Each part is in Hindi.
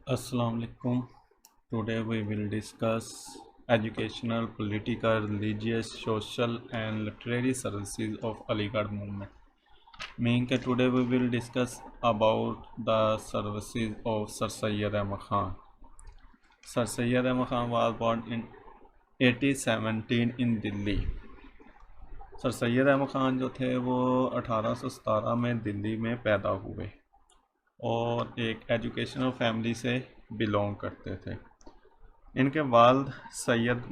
Assalamu alaikum. Today we will discuss educational, political, religious, social and literary services of Aligarh movement. Meaning that today we will discuss about the services of Sir Syed Ahmad Khan. Sir Syed Ahmad Khan was born in 1817 in Delhi. Sir Syed Ahmad Khan जो थे वो 1817 में दिल्ली में पैदा हुए और एक एजुकेशनल फैमिली से बिलोंग करते थे। इनके वालिद सैयद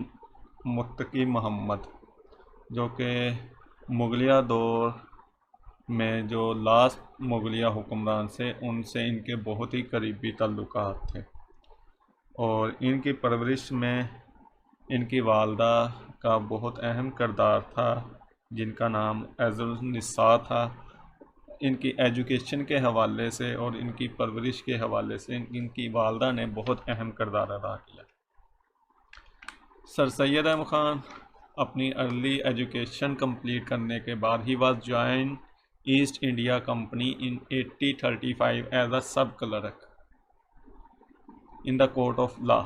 मुत्तकी मोहम्मद जो कि मुगलिया दौर में जो लास्ट मुगलिया हुक्मरान से उनसे इनके बहुत ही करीबी ताल्लुकात थे और इनकी परवरिश में इनकी वालदा का बहुत अहम किरदार था जिनका नाम एजुल निसा था। इनकी एजुकेशन के हवाले से और इनकी परवरिश के हवाले से इनकी वालदा ने बहुत अहम किरदार अदा किया। सर सैयद अहमद ख़ान अपनी अर्ली एजुकेशन कंप्लीट करने के बाद ही was join east India company in 1835 as a sub clerk in the court of law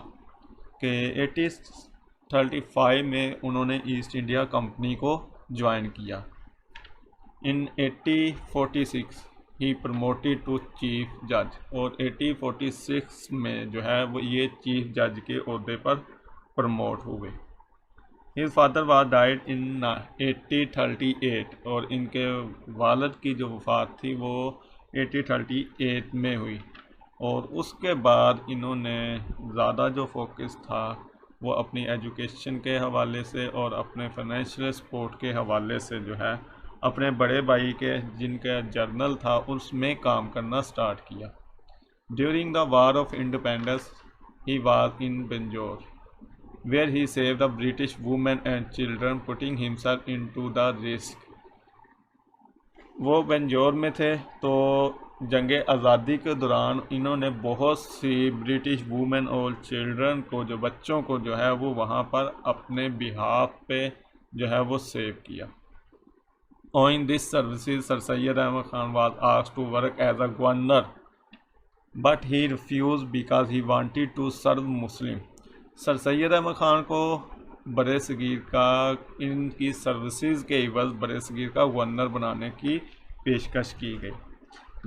के 1835 में उन्होंने ईस्ट इंडिया कंपनी को ज्वाइन किया। इन 1846 ही प्रमोटेड टू चीफ जज और 1846 में जो है वो ये चीफ जज के ओहदे पर प्रमोट हुए। His father was died in 1838 और इनके वालिद की जो वफ़ात थी वो 1838 में हुई और उसके बाद इन्होंने ज़्यादा जो फोकस था वो अपनी एजुकेशन के हवाले से और अपने फाइनेंशियल सपोर्ट के हवाले से जो है अपने बड़े भाई के जिनका जर्नल था उसमें काम करना स्टार्ट किया। During the war of independence he was in Bijnor where he save the British women and children putting himself into the risk. वो बेंजोर में थे तो जंग आज़ादी के दौरान इन्होंने बहुत सी ब्रिटिश वुमेन और चिल्ड्रन को जो बच्चों को जो है वो वहाँ पर अपने बिहाफ पे जो है वो सेव किया। Owing this services, Sir Syed Ahmad Khan was asked to work as a governor, but he refused because he wanted to serve Muslim. Sir Syed Ahmad Khan को बरे सगीर का इनकी सर्विसेज के एवज़ बरे सगीर का गवर्नर बनाने की पेशकश की गई,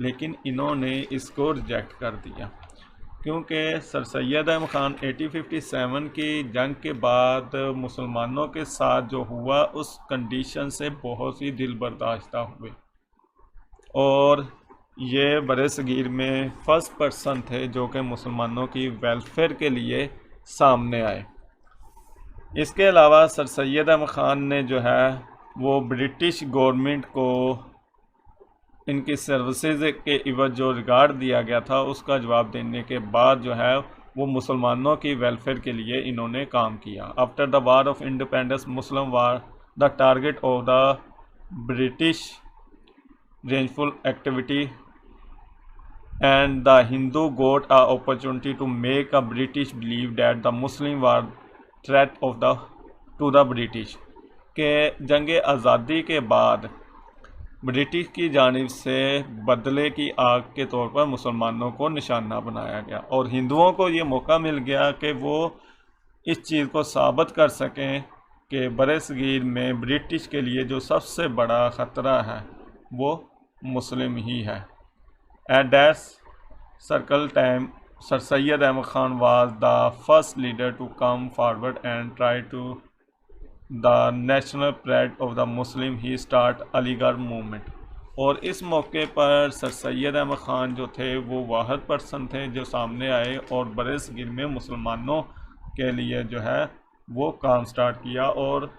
लेकिन इन्होंने इसको रिजेक्ट कर दिया क्योंकि सर सैयद अहमद ख़ान 1857 की जंग के बाद मुसलमानों के साथ जो हुआ उस कंडीशन से बहुत ही दिल बर्दाश्ता हुए और ये बरे सगीर में फर्स्ट पर्सन थे जो कि मुसलमानों की वेलफेयर के लिए सामने आए। इसके अलावा सर सैयद अहमद ख़ान ने जो है वो ब्रिटिश गवर्नमेंट को इनकी सर्विसेज के इवज़ जो रिगार्ड दिया गया था उसका जवाब देने के बाद जो है वो मुसलमानों की वेलफेयर के लिए इन्होंने काम किया। After the war of independence Muslim war the target of the British revengeful activity and the Hindu got a opportunity to make a British believe that the Muslim war threat of the to the British के जंग आज़ादी के बाद ब्रिटिश की जानिब से बदले की आग के तौर पर मुसलमानों को निशाना बनाया गया और हिंदुओं को ये मौका मिल गया कि वो इस चीज़ को साबित कर सकें कि बरसगीर में ब्रिटिश के लिए जो सबसे बड़ा ख़तरा है वो मुस्लिम ही है। At that circle time sir Syed Ahmad Khan was the first leader to come forward and try to the national pride of the Muslim he start Aligarh movement और इस मौके पर सर सैयद अहमद ख़ान जो थे वो वाहिद पर्सन थे जो सामने आए और बरसगीर में मुसलमानों के लिए जो है वो काम स्टार्ट किया और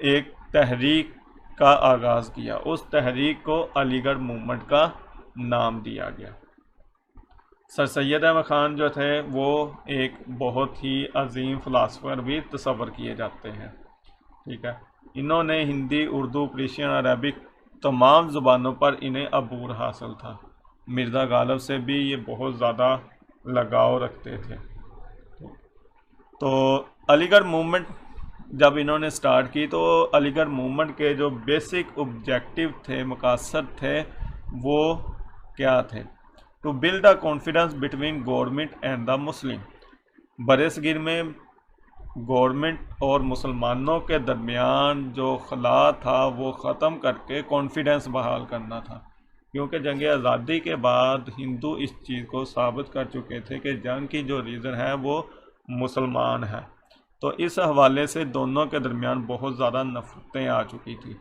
एक तहरीक का आगाज़ किया। उस तहरीक को अलीगढ़ मूवमेंट का नाम दिया गया। सर सैयद अहमद ख़ान जो थे वो एक बहुत ही अजीम फ़िलासफ़र भी तस्वर किए जाते हैं। ठीक है, इन्होंने हिंदी, उर्दू, पर्शियन, अरबिक तमाम ज़ुबानों पर इन्हें अबूर हासिल था। मिर्ज़ा गालिब से भी ये बहुत ज़्यादा लगाव रखते थे। तो अलीगढ़ मूवमेंट जब इन्होंने स्टार्ट की तो अलीगढ़ मूवमेंट के जो बेसिक ऑब्जेक्टिव थे, मकासद थे, वो क्या थे? To build the confidence between government and the Muslim. बरसगीर में गवर्नमेंट और मुसलमानों के दरमियान जो खला था वो ख़त्म करके कॉन्फिडेंस बहाल करना था, क्योंकि जंग आज़ादी के बाद हिंदू इस चीज़ को साबित कर चुके थे कि जंग की जो रीज़न है वो मुसलमान है। तो इस हवाले से दोनों के दरमियान बहुत ज़्यादा नफरतें आ चुकी थी।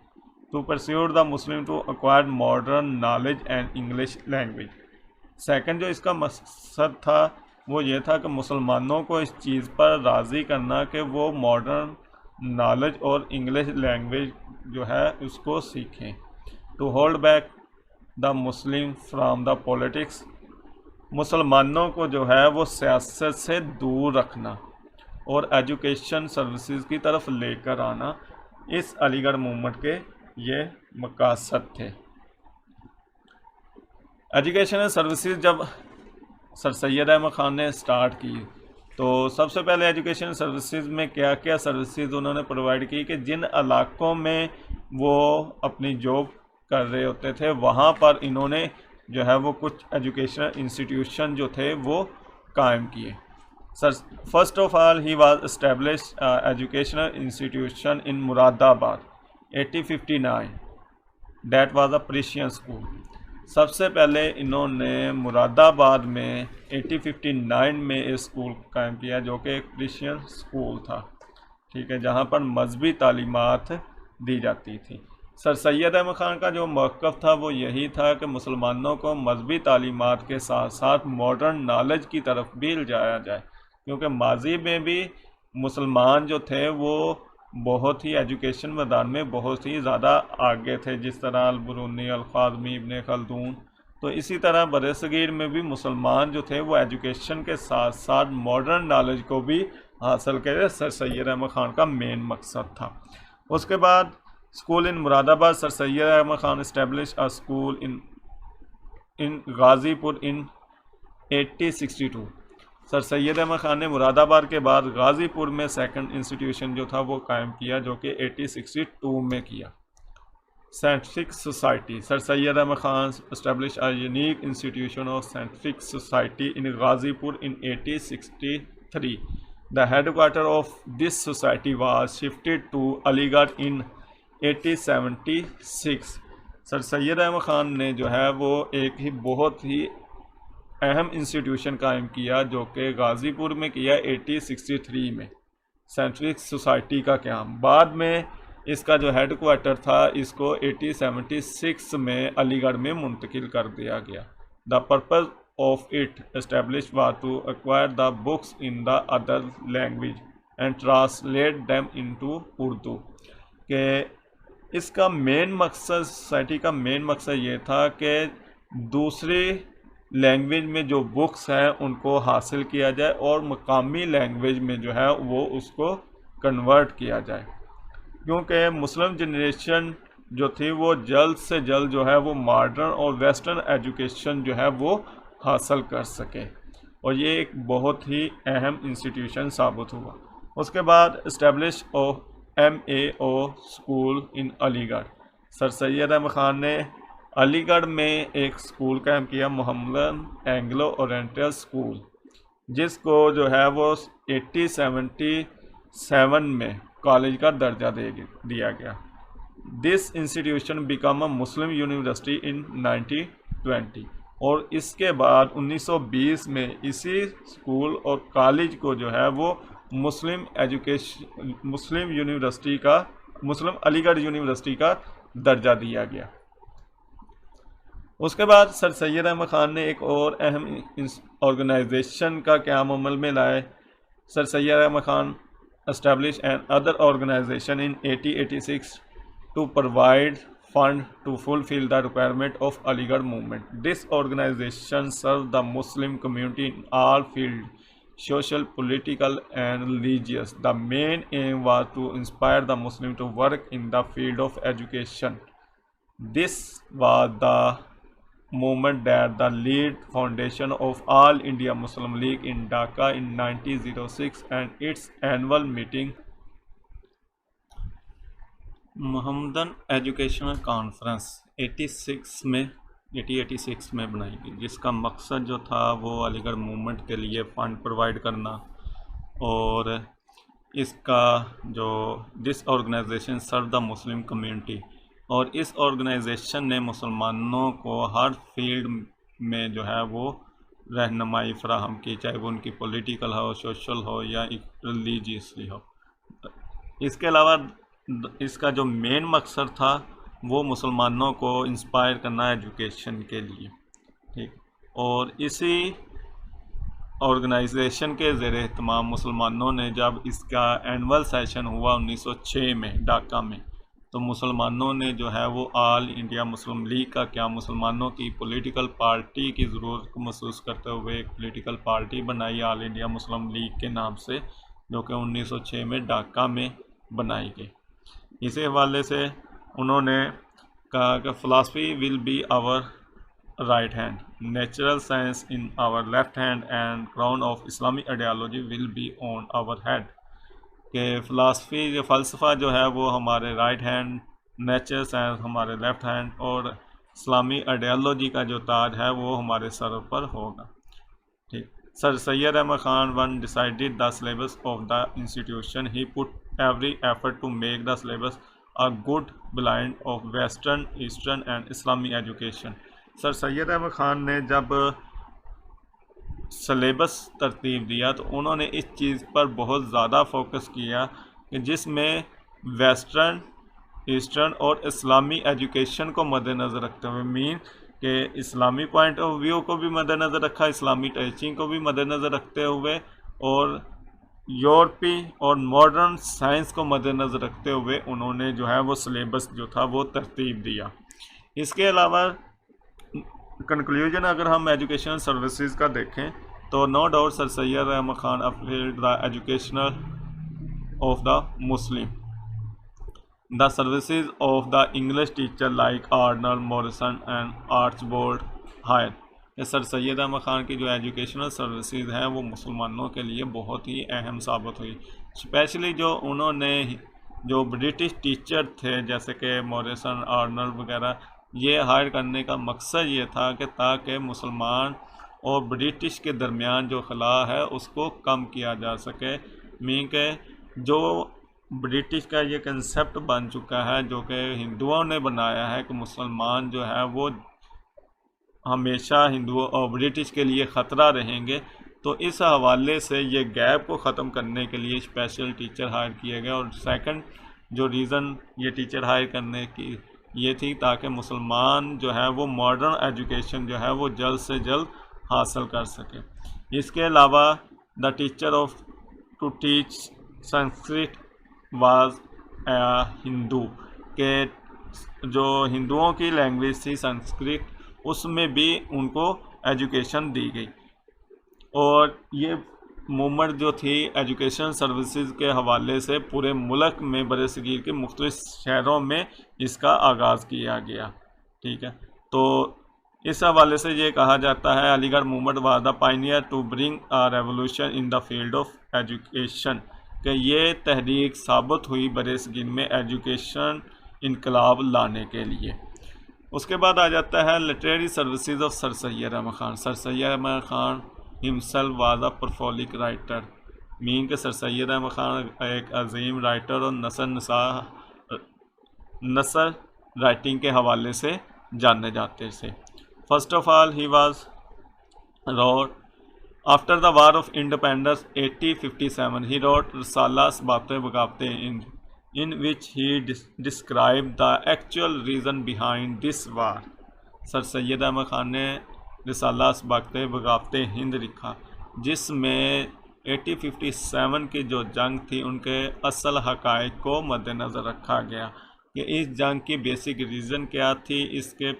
To pursue the Muslim to acquire modern knowledge and English language. Second जो इसका मकसद था वो ये था कि मुसलमानों को इस चीज़ पर राज़ी करना कि वो मॉडर्न नॉलेज और इंग्लिश लैंग्वेज जो है उसको सीखें। To hold back the Muslim from the politics. मुसलमानों को जो है वो सियासत से दूर रखना और एजुकेशन सर्विसेज की तरफ लेकर आना, इस अलीगढ़ मूवमेंट के ये मकसद थे। एजुकेशनल सर्विसेज जब सर सैयद अहमद ख़ान ने स्टार्ट की तो सबसे पहले एजुकेशन सर्विसेज में क्या क्या सर्विसेज उन्होंने प्रोवाइड की कि जिन इलाकों में वो अपनी जॉब कर रहे होते थे वहाँ पर इन्होंने जो है वो कुछ एजुकेशनल इंस्टीट्यूशन जो थे वो कायम किए। Sir first of all he was establish educational institution in Moradabad 1859, that was a Persian school. सबसे पहले इन्होंने मुरादाबाद में 1859 में एक स्कूल कायम किया जो कि एक क्रिश्चियन स्कूल था, ठीक है, जहाँ पर मजहबी तालीमात दी जाती थी। सर सैयद अहमद ख़ान का जो मौक़िफ़ था वो यही था कि मुसलमानों को मजहबी तालीमात के साथ साथ मॉडर्न नॉलेज की तरफ भी ले जाया जाए, क्योंकि माजी में भी मुसलमान जो थे वो बहुत ही एजुकेशन मैदान में बहुत ही ज़्यादा आगे थे, जिस तरह अल-बरूनी, अल-ख़ाज़मी, इब्न खल्दून। तो इसी तरह बरसगीर में भी मुसलमान जो थे वो एजुकेशन के साथ साथ मॉडर्न नॉलेज को भी हासिल करे, सर सैयद अहमद ख़ान का मेन मकसद था। उसके बाद school in Moradabad, sir Syed Ahmad Khan establish a school in Ghazipur in 1862। Sir Syed Ahmad Khan ने मुरादाबाद के बाद गाज़ीपुर में सेकंड इंस्टीट्यूशन जो था वो कायम किया, जो कि 1862 में किया। Scientific society, sir Syed Ahmad Khan establish a unique institution of scientific society in Ghazipur in 1863। The headquarter of this society was shifted to Aligarh in 1876। Sir Syed Ahmad Khan ने जो है वो एक ही बहुत ही अहम इंस्टीट्यूशन कायम किया जो कि गाज़ीपुर में किया 1863 में, साइंटिफिक सोसाइटी का क़याम। बाद में इसका जो हेड क्वार्टर था इसको 1876 में अलीगढ़ में मुंतकिल कर दिया गया। The purpose of it establish was to acquire the books in the other language and translate them into Urdu. के इसका मेन मकसद, सोसाइटी का मेन मकसद ये था कि दूसरी लैंग्वेज में जो बुक्स हैं उनको हासिल किया जाए और मकामी लैंग्वेज में जो है वो उसको कन्वर्ट किया जाए, क्योंकि मुस्लिम जनरेशन जो थी वो जल्द से जल्द जो है वो मॉडर्न और वेस्टर्न एजुकेशन जो है वो हासिल कर सके, और ये एक बहुत ही अहम इंस्टीट्यूशन साबित हुआ। उसके बाद establish MAO school in Aligarh. Sir Syed Ahmad Khan ने अलीगढ़ में एक स्कूल कायम किया, मोहम्मदन एंग्लो ओरिएंटल स्कूल, जिसको जो है वो 1877 में कॉलेज का दर्जा दिया गया। This institution become a Muslim university in 1920, और इसके बाद 1920 में इसी स्कूल और कॉलेज को जो है वो मुस्लिम अलीगढ़ यूनिवर्सिटी का दर्जा दिया गया। उसके बाद सर सैयद अहमद ख़ान ने एक और अहम ऑर्गेनाइजेशन का क़याम अमल में लाए। Sir Syed Ahmad Khan establish an other organisation in 1886 to provide fund to fulfill the requirement of Aligarh movement. This organization served the Muslim community in all fields, social, political and religious. The main aim was to inspire the Muslims to work in the field of education. This was the movement that the lead foundation of All India Muslim League in Dhaka in 1906 and its annual meeting Mohammedan educational conference 86 में 1886 में बनाई गई, जिसका मकसद जो था वो अलीगढ़ मूवमेंट के लिए फ़ंड प्रोवाइड करना। और इसका जो this organisation serve the Muslim community, और इस ऑर्गेनाइजेशन ने मुसलमानों को हर फील्ड में जो है वो रहनुमाई फराहम की, चाहे वो उनकी पॉलिटिकल हो, सोशल हो या रिलीजियसली हो। इसके अलावा इसका जो मेन मकसद था वो मुसलमानों को इंस्पायर करना एजुकेशन के लिए, ठीक। और इसी ऑर्गेनाइजेशन के ज़ेर एहतमाम मुसलमानों ने जब इसका एनुअल सेशन हुआ 1906 में ढाका में, तो मुसलमानों ने जो है वो ऑल इंडिया मुस्लिम लीग का क्या, मुसलमानों की पॉलिटिकल पार्टी की ज़रूरत को महसूस करते हुए एक पॉलिटिकल पार्टी बनाई ऑल इंडिया मुस्लिम लीग के नाम से, जो कि 1906 में ढाका में बनाई गई। इसी हवाले से उन्होंने कहा कि philosophy will be our right hand, natural science in our left hand and crown of इस्लामी ideology will be on our head. कि फ़िलासफ़ी जो फ़लसफ़ा जो है वो हमारे राइट हैंड, नेचुरल साइंस हमारे लेफ़्ट हैंड, और इस्लामी आइडियालॉजी का जो ताज है वो हमारे सर पर होगा, ठीक। Sir Syed Ahmad Khan when decided the syllabus of the institution, he put every effort to make the syllabus a good blend of western, eastern and इस्लामी एजुकेशन। सर सैयद अहमद खान ने जब सिलेबस तरतीब दिया तो उन्होंने इस चीज़ पर बहुत ज़्यादा फोकस किया कि जिसमें वेस्टर्न, ईस्टर्न और इस्लामी एजुकेशन को मद्देनज़र रखते हुए, मीन कि इस्लामी पॉइंट ऑफ व्यू को भी मद्देनज़र रखा, इस्लामी टीचिंग को भी मद्देनज़र रखते हुए, और यूरोपी और मॉडर्न साइंस को मद्देनज़र रखते हुए उन्होंने जो है वो सिलेबस जो था वो तरतीब दिया। इसके अलावा कंक्लूजन अगर हम एजुकेशन सर्विसेज का देखें तो no doubt sir Syed Ahmad Khan upgrade the educational of the Muslim, the services of the English teacher like Arnold Morrison and Archbold higher. Sir Syed Ahmad Khan की जो एजुकेशनल सर्विसेज हैं वो मुसलमानों के लिए बहुत ही अहम साबित हुई, स्पेशली जो उन्होंने जो ब्रिटिश टीचर थे जैसे कि मॉरिसन, आर्नल्ड वगैरह, ये हायर करने का मकसद ये था कि ताकि मुसलमान और ब्रिटिश के दरमियान जो खला है उसको कम किया जा सके। मीन के जो ब्रिटिश का ये कंसेप्ट बन चुका है जो कि हिंदुओं ने बनाया है कि मुसलमान जो है वो हमेशा हिंदुओं और ब्रिटिश के लिए ख़तरा रहेंगे, तो इस हवाले से ये गैप को ख़त्म करने के लिए स्पेशल टीचर हायर किए गए। और सेकंड जो रीज़न ये टीचर हायर करने की ये थी ताकि मुसलमान जो है वो मॉडर्न एजुकेशन जो है वो जल्द से जल्द हासिल कर सके। इसके अलावा the teacher of to teach Sanskrit was Hindu, के जो हिंदुओं की लैंग्वेज थी संस्कृत, उसमें भी उनको एजुकेशन दी गई। और ये मूवमेंट जो थी एजुकेशन सर्विसेज के हवाले से पूरे मुल्क में बरसगीर के मुख्तलिफ शहरों में इसका आगाज़ किया गया, ठीक है। तो इस हवाले से ये कहा जाता है Aligarh movement was the pioneer to bring a revolution in the field of education, कि ये तहरीक साबित हुई बरसगीर में एजुकेशन इनकलाब लाने के लिए। उसके बाद आ जाता है literary services of sir Syed Ahmad Khan. Sir Syed Ahmad Khan himself was a prolific writer, mean के सर सैयद अहमद खान एक अजीम राइटर और नसर राइटिंग के हवाले से जाने जाते थे। First of all he was wrote after the war of independence 1857 he wrote रसाला असबाते बगावते in which he described the actual reason behind this war। Sir Syed Ahmad Khan ने रिसाला असबाते बगावते हिंद लिखा, जिसमें 1857 की जो जंग थी उनके असल हक़ाइक़ को मद्देनज़र रखा गया कि इस जंग की बेसिक रीज़न क्या थी, इसके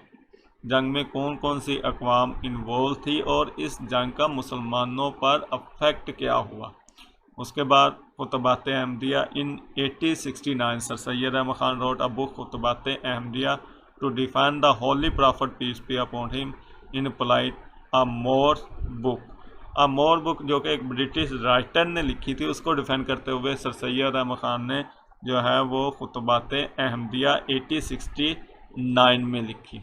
जंग में कौन कौन सी अक़वाम इन्वॉल्व थी और इस जंग का मुसलमानों पर अफेक्ट क्या हुआ। उसके बाद Khutbat Ahmadiya in 1869 sir Syed Ahmad Khan wrote a book Khutbat Ahmadiya to define the holy prophet peace be upon him in polite a more book जो कि एक ब्रिटिश राइटर ने लिखी थी, उसको डिफाइन करते हुए सर सैयद अहमद खान ने जो है वो खुतबात अहमदिया 1869 में लिखी।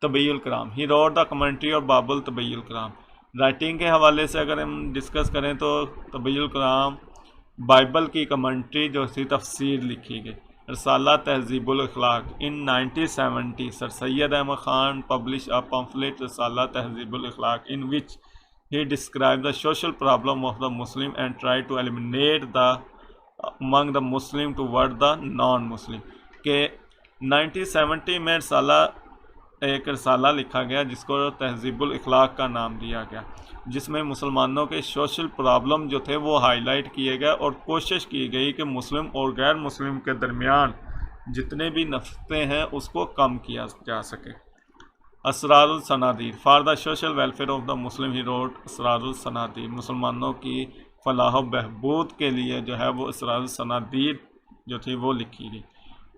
Tabyin ul Kalam, he wrote the commentary of Bible Tabyin ul Kalam. Writing के हवाले से अगर हम डिस्कस करें तो तबय्युल कलाम बाइबल की कमेंट्री जो थी तफसीर लिखी गई। Risala Tahzib ul Akhlaq in 1970 sir Syed Ahmad Khan publish a pamphlet Risala Tahzib ul Akhlaq in which he described the social problem of the Muslim and tried to eliminate the among the Muslim toward the non-Muslim। के 1970 में एक रसाला लिखा गया जिसको तहजीबुल इखलाक का नाम दिया गया, जिसमें मुसलमानों के सोशल प्रॉब्लम जो थे वो हाईलाइट किए गए और कोशिश की गई कि मुस्लिम और गैर मुस्लिम के दरमियान जितने भी नफरतें हैं उसको कम किया जा सके। Asrar ul Sanadir for the social welfare of the Muslim he wrote Asrar ul Sanadir, मुसलमानों की फलाह बहबूद के लिए जो है वो असरारुल सनादीर जो थी वो लिखी गई।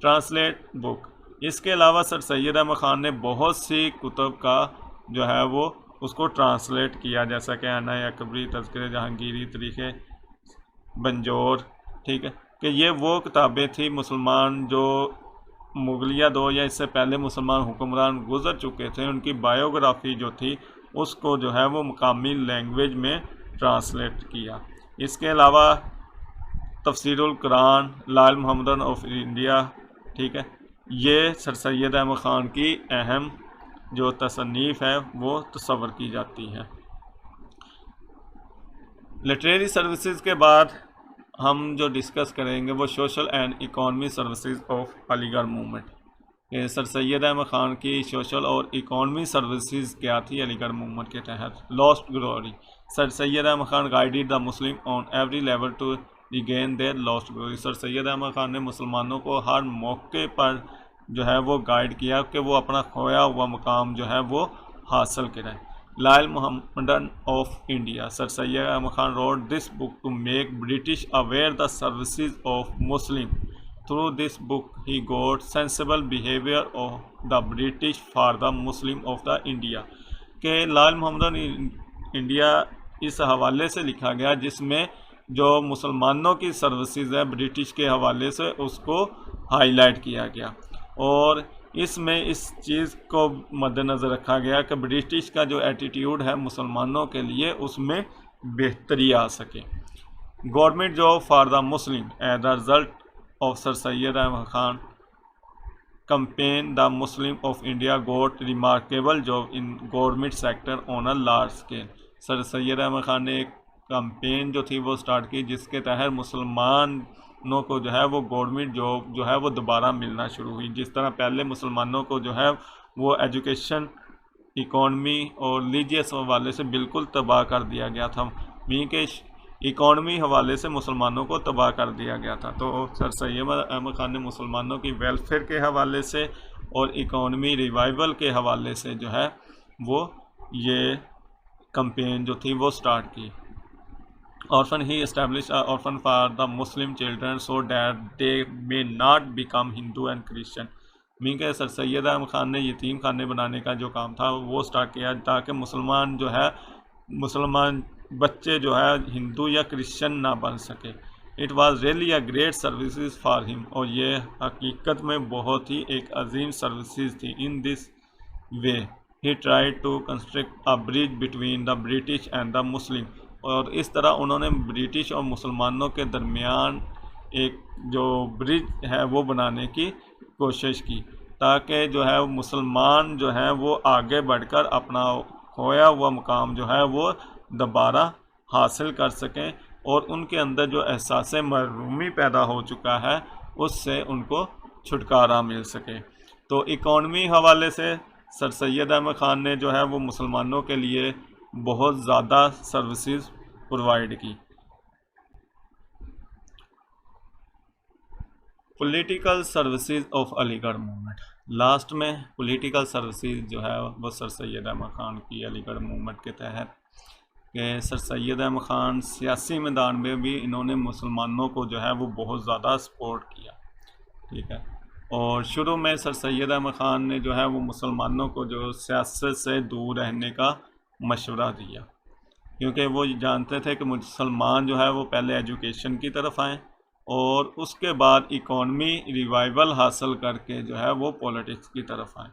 ट्रांसलेट बुक, इसके अलावा सर सैयद अहमद खान ने बहुत सी कुतुब का जो है वो उसको ट्रांसलेट किया, जैसा कि आना अकबरी, तज़किरे जहांगीरी, तरीक़े बंजोर, ठीक है, कि ये वो किताबें थी मुसलमान जो मुगलिया दौर या इससे पहले मुसलमान हुक्मरान गुजर चुके थे उनकी बायोग्राफी जो थी उसको जो है वो मकामी लैंग्वेज में ट्रांसलेट किया। इसके अलावा तफसीरुल कुरान लाल मोहम्मदन ऑफ इंडिया, ठीक है, ये सर सैयद अहमद खान की अहम जो तसनीफ़ है वो तस्वर की जाती है। लिटरेरी सर्विसेज के बाद हम जो डिस्कस करेंगे वो social and economy services of Aligarh movement. Sir Syed Ahmad Khan की सोशल और इकॉनमी सर्विसेज क्या थी अलीगढ़ मूवमेंट के तहत। Lost glory, sir Syed Ahmad Khan guided the Muslim on every level to regain their lost glory, sir Syed Ahmad Khan ने मुसलमानों को हर मौके पर जो है वो गाइड किया कि वो अपना खोया हुआ मुकाम जो है वो हासिल करें। Loyal Mohammedan of India, sir Syed Ahmad Khan wrote this book to make British aware the services of Muslim. Through this book he got sensible behaviour of the British for the Muslim of the India, के लायल मोहम्मदन इंडिया इस हवाले से लिखा गया जिसमें जो मुसलमानों की सर्विसेज है ब्रिटिश के हवाले से उसको हाईलाइट किया गया और इसमें इस चीज़ को मद्देनज़र रखा गया कि ब्रिटिश का जो एटीट्यूड है मुसलमानों के लिए उसमें बेहतरी आ सके। Government job for the Muslim as the result of sir Syed Ahmad Khan campaign the Muslim of India got remarkable job in government sector on a large scale। Sir Syed Ahmad Khan ने एक कैंपेन जो थी वो स्टार्ट की जिसके तहत मुसलमानों को जो है वो गवर्नमेंट जॉब जो है वो दोबारा मिलना शुरू हुई। जिस तरह पहले मुसलमानों को जो है वो एजुकेशन, इकॉनमी और रिलीजियस हवाले से बिल्कुल तबाह कर दिया गया था, मीन के इकॉनमी हवाले से मुसलमानों को तबाह कर दिया गया था। तो सर सैयद अहमद खान ने मुसलमानों की वेलफेयर के हवाले से और इकॉनमी रिवाइवल के हवाले से जो है वो ये कैंपेन जो थी वो स्टार्ट की। Orphan he establish orphan for the Muslim children so that they may not become Hindu and Christian, mean के सर सैयद अहमद खान ने यतीम खाने बनाने का जो काम था वो स्टार्ट किया ताकि मुसलमान जो है मुसलमान बच्चे जो है हिंदू या क्रिश्चियन ना बन सके। It was really a great services for him, और ये हकीकत में बहुत ही एक अजीम सर्विसेज थी। In this way he tried to construct a bridge between the British and the Muslim, और इस तरह उन्होंने ब्रिटिश और मुसलमानों के दरमियान एक जो ब्रिज है वो बनाने की कोशिश की ताकि जो है मुसलमान जो है वो आगे बढ़कर अपना खोया हुआ मुकाम जो है वो दोबारा हासिल कर सकें और उनके अंदर जो एहसास महरूमी पैदा हो चुका है उससे उनको छुटकारा मिल सके। तो इकॉनमी हवाले से सर सैयद अहमद खान ने जो है वो मुसलमानों के लिए बहुत ज़्यादा सर्विसेज प्रोवाइड की। Political services of Aligarh movement, last में पॉलिटिकल सर्विसेज जो है वो सर सैयद अहमद खान की अलीगढ़ मूवमेंट के तहत कि सर सैयद अहमद खान सियासी मैदान में भी इन्होंने मुसलमानों को जो है वो बहुत ज़्यादा सपोर्ट किया, ठीक है। और शुरू में सर सैयद अहमद खान ने जो है वो मुसलमानों को जो सियासत से दूर रहने का मशवरा दिया क्योंकि वो जानते थे कि मुसलमान जो है वो पहले एजुकेशन की तरफ आएँ और उसके बाद इकॉनमी रिवाइवल हासिल करके जो है वो पॉलिटिक्स की तरफ आए,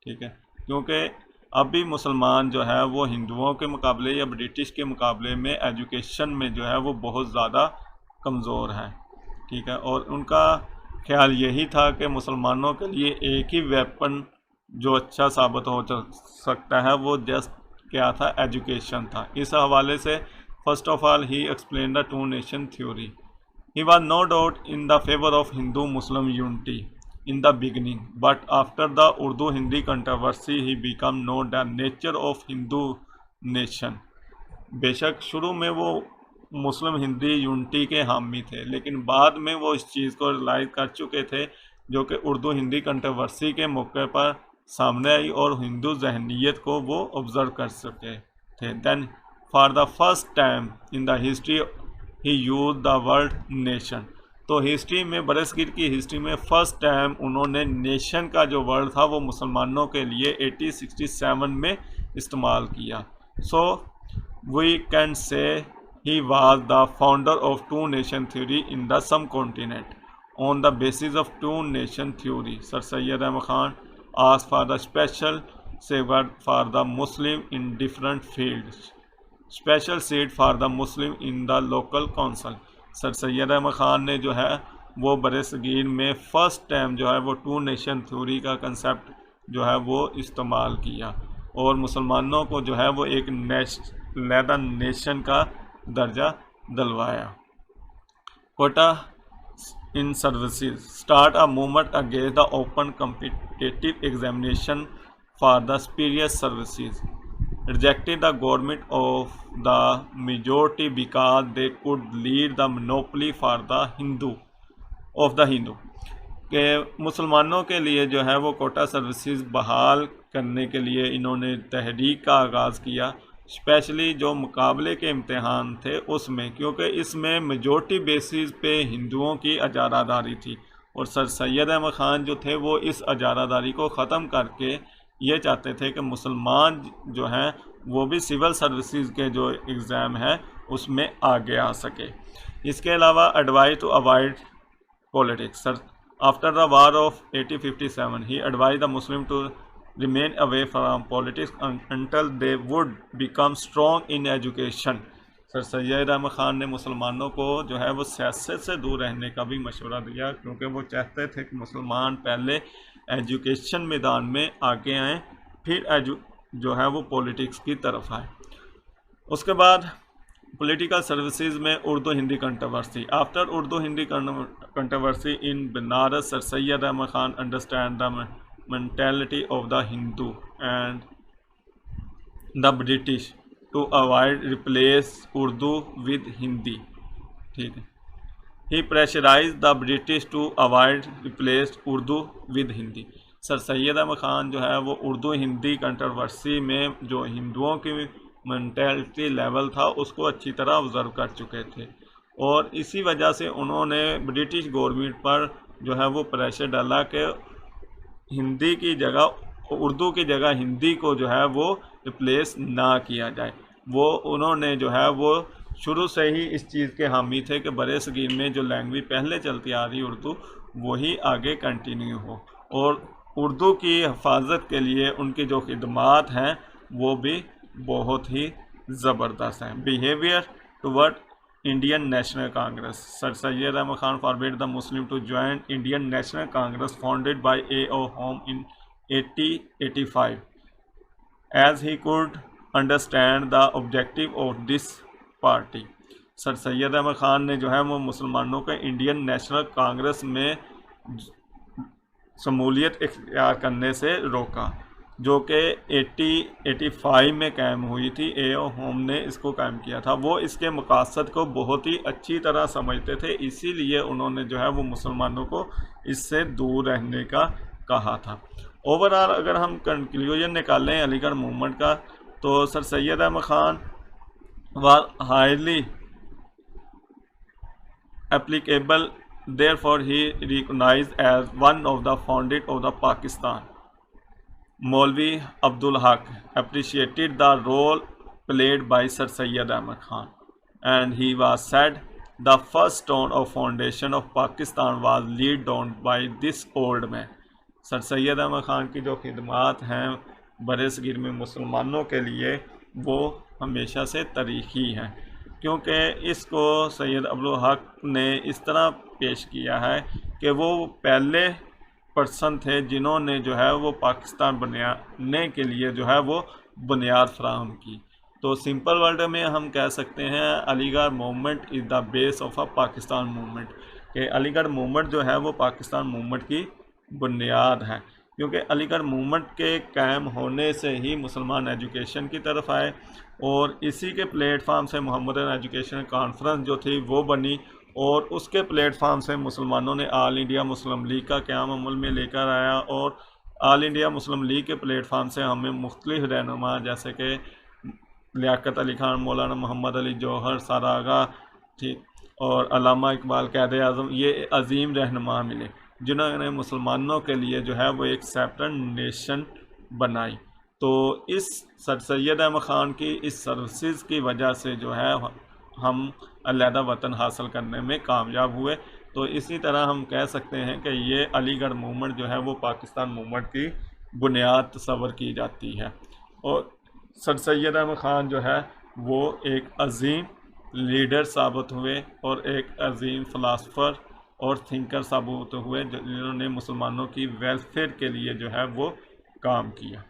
ठीक है। क्योंकि अभी मुसलमान जो है वो हिंदुओं के मुकाबले या ब्रिटिश के मुकाबले में एजुकेशन में जो है वो बहुत ज़्यादा कमज़ोर हैं, ठीक है। और उनका ख्याल यही था कि मुसलमानों के लिए एक ही वेपन जो अच्छा साबित हो सकता है वो जस्ट क्या था, एजुकेशन था। इस हवाले से first of all he explain the two nation theory. He was no doubt in the favor of Hindu-Muslim unity in the beginning, but after the Urdu-Hindi controversy, he became known the nature of Hindu nation. बेशक शुरू में वो मुस्लिम हिंदी यूनिटी के हामी थे, लेकिन बाद में वो इस चीज़ को रियलाइज कर चुके थे जो कि उर्दू हिंदी कंट्रोवर्सी के मौके पर सामने आई और हिंदू जहनीत को वो ऑब्ज़र्व कर सके थे। Then for the first time in the history he use the word nation. तो हिस्ट्री में, बरसगीर की हिस्ट्री में फर्स्ट टाइम उन्होंने नेशन का जो वर्ड था वो मुसलमानों के लिए 1867 में इस्तेमाल किया। सो we can say he was the founder of two nation theory in the subcontinent. On the basis of two nation theory sir Syed Ahmad Khan asked for the special safeguard for the Muslim in different fields, special seat for the Muslim in the local council. सर सैयद अहमद खान ने जो है वो बरसगीर में फ़र्स्ट टाइम जो है वो टू नेशन थ्योरी का कंसेप्ट जो है वो इस्तेमाल किया और मुसलमानों को जो है वो एक नेशन का दर्जा दिलवाया। Quota in services start a movement against the open competitive examination for the superior services, rejected the government of the majority because they could lead the monopoly for the Hindu के मुसलमानों के लिए जो है वो कोटा सर्विसेज बहाल करने के लिए इन्होंने तहरीक का आगाज़ किया, स्पेशली जो मुकाबले के इम्तहान थे उसमें, क्योंकि इसमें मेजॉरिटी बेसिस पे हिंदुओं की अजारादारी थी और सर सैयद अहमद ख़ान जो थे वो इस अजारादारी को ख़त्म करके ये चाहते थे कि मुसलमान जो हैं वो भी सिविल सर्विसेज के जो एग्ज़ाम है उसमें आगे आ सके। इसके अलावा advice to avoid politics. Sir after the war of 1857 he advise the Muslim to remain away from politics until they would become strong in education. Sir Syed Ahmad Khan ने मुसलमानों को जो है वो सियासत से दूर रहने का भी मशवरा दिया, क्योंकि वो चाहते थे कि मुसलमान पहले एजुकेशन मैदान में आगे आएँ, फिर जो है वो पॉलिटिक्स की तरफ आए। उसके बाद पॉलिटिकल सर्विसेज में Urdu Hindi controversy. After Urdu Hindi controversy in Banaras sir Syed Ahmad Khan understand the mentality of the Hindu and the British to avoid replace Urdu with Hindi, ठीक है। He pressurise the British to avoid replace Urdu with Hindi. Sir Syed Ahmad Khan जो है वो उर्दू हिंदी कंट्रोवर्सी में जो हिंदुओं की मेंटालिटी लेवल था उसको अच्छी तरह ऑब्ज़र्व कर चुके थे और इसी वजह से उन्होंने ब्रिटिश गवर्नमेंट पर जो है वो प्रेशर डाला कि हिंदी की जगह, उर्दू की जगह हिंदी को जो है वो रिप्लेस ना किया जाए। वो उन्होंने जो है वो शुरू से ही इस चीज़ के हामी थे कि बरसगीर में जो लैंग्वेज पहले चलती आ रही उर्दू वही आगे कंटिन्यू हो और उर्दू की हिफाजत के लिए उनकी जो खिदमात हैं वो भी बहुत ही ज़बरदस्त हैं। Behaviour toward Indian National Congress. Sir Syed Ahmad Khan forbid the Muslim to join Indian National Congress founded by A.O. Hume in 1885 as he could understand the objective of this party. Sir Syed Ahmad Khan ने जो है वो मुसलमानों को इंडियन नेशनल कांग्रेस में शमूलियत इख्तियार करने से रोका, जो कि 1885 में कायम हुई थी। A.O. होम ने इसको कायम किया था। वो इसके मकासद को बहुत ही अच्छी तरह समझते थे, इसीलिए उन्होंने जो है वो मुसलमानों को इससे दूर रहने का कहा था। ओवरऑल अगर हम कंक्लूजन निकालें अलीगढ़ मूवमेंट का, तो sir Syed Ahmad Khan was highly applicable, therefore he recognized as one of the founders of the Pakistan. Maulvi Abdul Haq appreciated the role played by Sir Syed Ahmad Khan and he was said the first stone of foundation of Pakistan was laid down by this old man. Sir Syed Ahmad Khan की जो खिदमात हैं बरसगीर में मुसलमानों के लिए वो हमेशा से तारीखी है, क्योंकि इसको सैयद अब्दुल हक ने इस तरह पेश किया है कि वो पहले पर्सन थे जिन्होंने जो है वो पाकिस्तान बनाने के लिए जो है वो बुनियाद फराहम की। तो सिंपल वर्ड में हम कह सकते हैं Aligarh movement is the base of a Pakistan movement, कि अलीगढ़ मूवमेंट जो है वो पाकिस्तान मूवमेंट की बुनियाद है, क्योंकि अलीगढ़ मूवमेंट के कायम होने से ही मुसलमान एजुकेशन की तरफ आए और इसी के प्लेटफार्म से मोहम्मदन एजुकेशन कॉन्फ्रेंस जो थी वो बनी और उसके प्लेटफार्म से मुसलमानों ने ऑल इंडिया मुस्लिम लीग का क़याम अमल में लेकर आया और ऑल इंडिया मुस्लिम लीग के प्लेटफार्म से हमें मुख्तलिफ रहनुमा जैसे कि लियाकत अली खान, मौलाना मोहम्मद अली जौहर, सारागा थी और अल्लामा इकबाल कैद आज़म, ये अजीम रहनुमा मिले जिन्होंने मुसलमानों के लिए जो है वो एक सेपरेट नेशन बनाई। तो इस सर सैयद अहमद ख़ान की इस सर्विसेज की वजह से जो है हम अलहदा वतन हासिल करने में कामयाब हुए। तो इसी तरह हम कह सकते हैं कि ये अलीगढ़ मूवमेंट जो है वो पाकिस्तान मूवमेंट की बुनियाद तस्वर की जाती है। और सर सैयद अहमद ख़ान जो है वो एक अजीम लीडर साबित हुए और एक अजीम फ़िलासफ़र और थिंकर साबित हुए जिन्होंने मुसलमानों की वेलफेयर के लिए जो है वो काम किया।